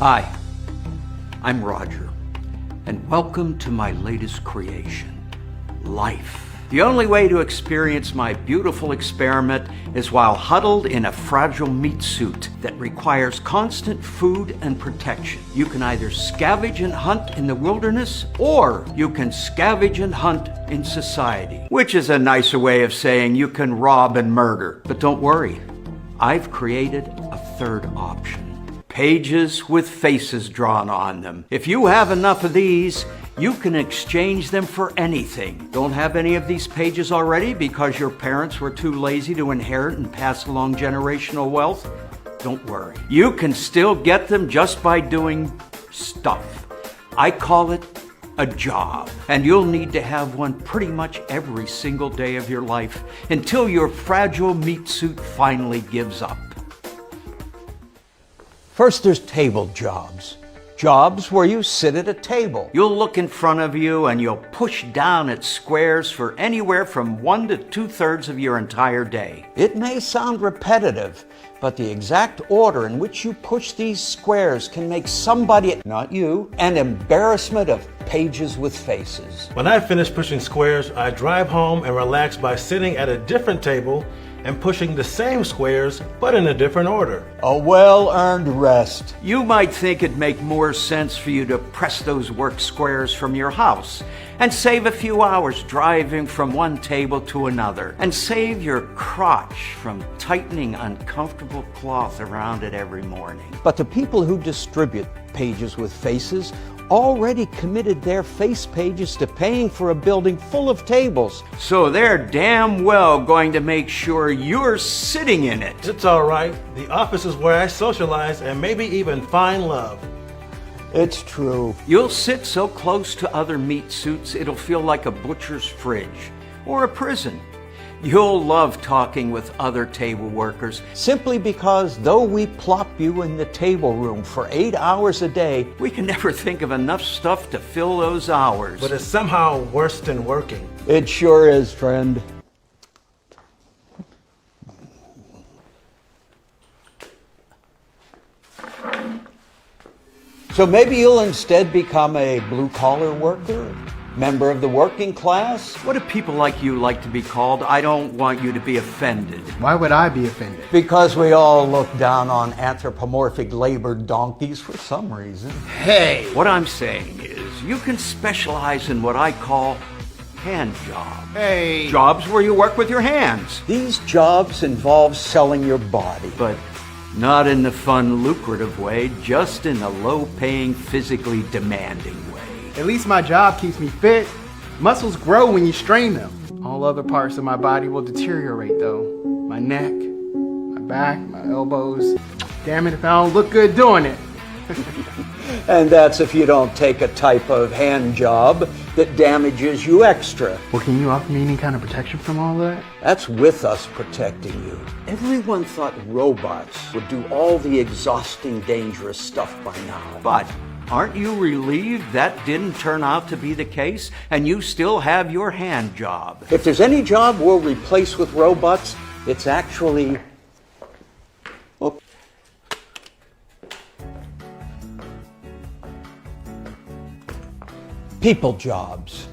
Hi, I'm Roger, and welcome to my latest creation, life. The only way to experience my beautiful experiment is while huddled in a fragile meat suit that requires constant food and protection. You can either scavenge and hunt in the wilderness, or you can scavenge and hunt in society, which is a nicer way of saying you can rob and murder. But don't worry, I've created a third option. Pages with faces drawn on them. If you have enough of these, you can exchange them for anything. Don't have any of these pages already because your parents were too lazy to inherit and pass along generational wealth? Don't worry. You can still get them just by doing stuff. I call it a job, and you'll need to have one pretty much every single day of your life until your fragile meat suit finally gives up. First, there's table jobs. Jobs where you sit at a table. You'll look in front of you and you'll push down at squares for anywhere from 1 to 2/3 of your entire day. It may sound repetitive, but the exact order in which you push these squares can make somebody, not you, an embarrassment of pages with faces. When I finish pushing squares, I drive home and relax by sitting at a different table and pushing the same squares, but in a different order. A well-earned rest. You might think it'd make more sense for you to press those work squares from your house and save a few hours driving from one table to another, and save your crotch from tightening uncomfortable cloth around it every morning. But the people who distribute pages with faces already committed their face pages to paying for a building full of tables. So they're damn well going to make sure you're sitting in it. It's all right. The office is where I socialize and maybe even find love. It's true. You'll sit so close to other meat suits, it'll feel like a butcher's fridge or a prison. You'll love talking with other table workers simply because though we plop you in the table room for 8 hours a day, we can never think of enough stuff to fill those hours. But it's somehow worse than working. It sure is, friend. So maybe you'll instead become a blue-collar worker? Member of the working class? What do people like you like to be called? I don't want you to be offended. Why would I be offended? Because we all look down on anthropomorphic labor donkeys for some reason. Hey! What I'm saying is, you can specialize in what I call hand jobs. Hey! Jobs where you work with your hands. These jobs involve selling your body, but not in the fun, lucrative way, just in the low-paying, physically demanding way. At least my job keeps me fit. Muscles grow when you strain them. All other parts of my body will deteriorate though. My neck, my back, my elbows. Damn it if I don't look good doing it. And that's if you don't take a type of hand job that damages you extra. Well, can you offer me any kind of protection from all that? That's with us protecting you. Everyone thought robots would do all the exhausting, dangerous stuff by now. But aren't you relieved that didn't turn out to be the case, and you still have your hand job? If there's any job we'll replace with robots, it's actually... people jobs.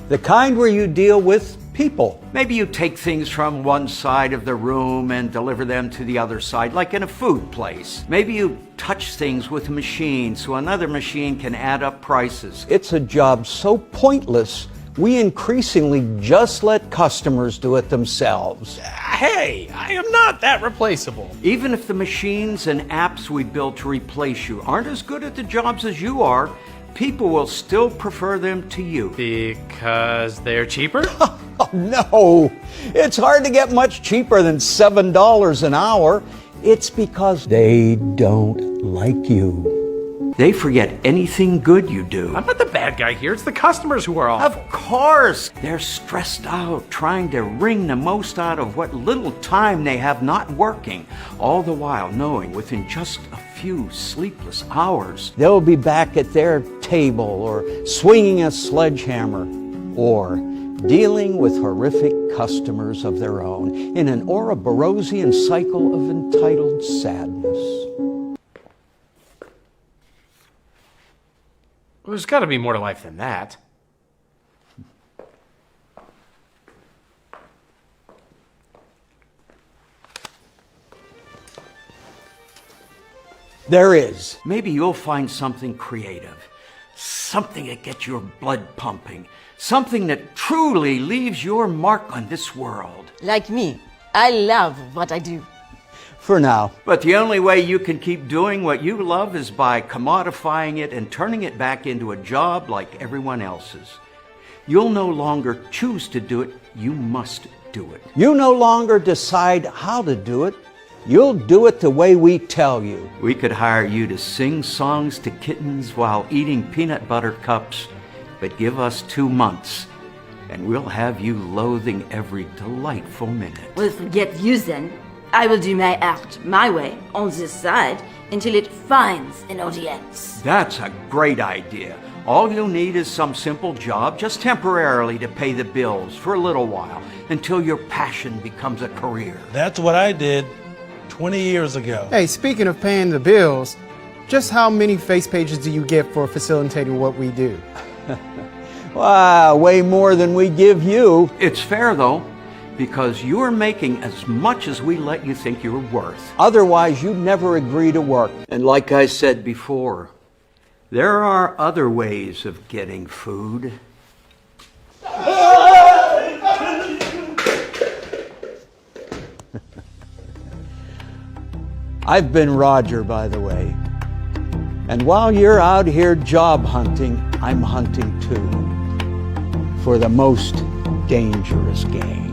The kind where you deal with people. Maybe you take things from one side of the room and deliver them to the other side, like in a food place. Maybe you touch things with a machine so another machine can add up prices. It's a job so pointless, we increasingly just let customers do it themselves. Hey, I am not that replaceable. Even if the machines and apps we build to replace you aren't as good at the jobs as you are, people will still prefer them to you. Because they're cheaper? Oh, no, it's hard to get much cheaper than $7 an hour. It's because they don't like you. They forget anything good you do. I'm not the bad guy here. It's the customers who are awful. Of course, they're stressed out, trying to wring the most out of what little time they have not working, all the while knowing within just a few sleepless hours, they'll be back at their table or swinging a sledgehammer or dealing with horrific customers of their own in an Ouroborosian cycle of entitled sadness. There's got to be more to life than that. There is. Maybe you'll find something creative, something that gets your blood pumping, something that truly leaves your mark on this world. Like me, I love what I do. For now. But the only way you can keep doing what you love is by commodifying it and turning it back into a job like everyone else's. You'll no longer choose to do it, you must do it. You no longer decide how to do it. You'll do it the way we tell you. We could hire you to sing songs to kittens while eating peanut butter cups, but give us 2 months, and we'll have you loathing every delightful minute. Well, forget you then. I will do my art my way on this side until it finds an audience. That's a great idea. All you'll need is some simple job, just temporarily to pay the bills for a little while, until your passion becomes a career. That's what I did 20 years ago. Hey, speaking of paying the bills, just how many face pages do you get for facilitating what we do? Wow, way more than we give you. It's fair, though, because you're making as much as we let you think you're worth. Otherwise, you'd never agree to work. And like I said before, there are other ways of getting food. I've been Roger, by the way. And while you're out here job hunting, I'm hunting too. For the most dangerous game.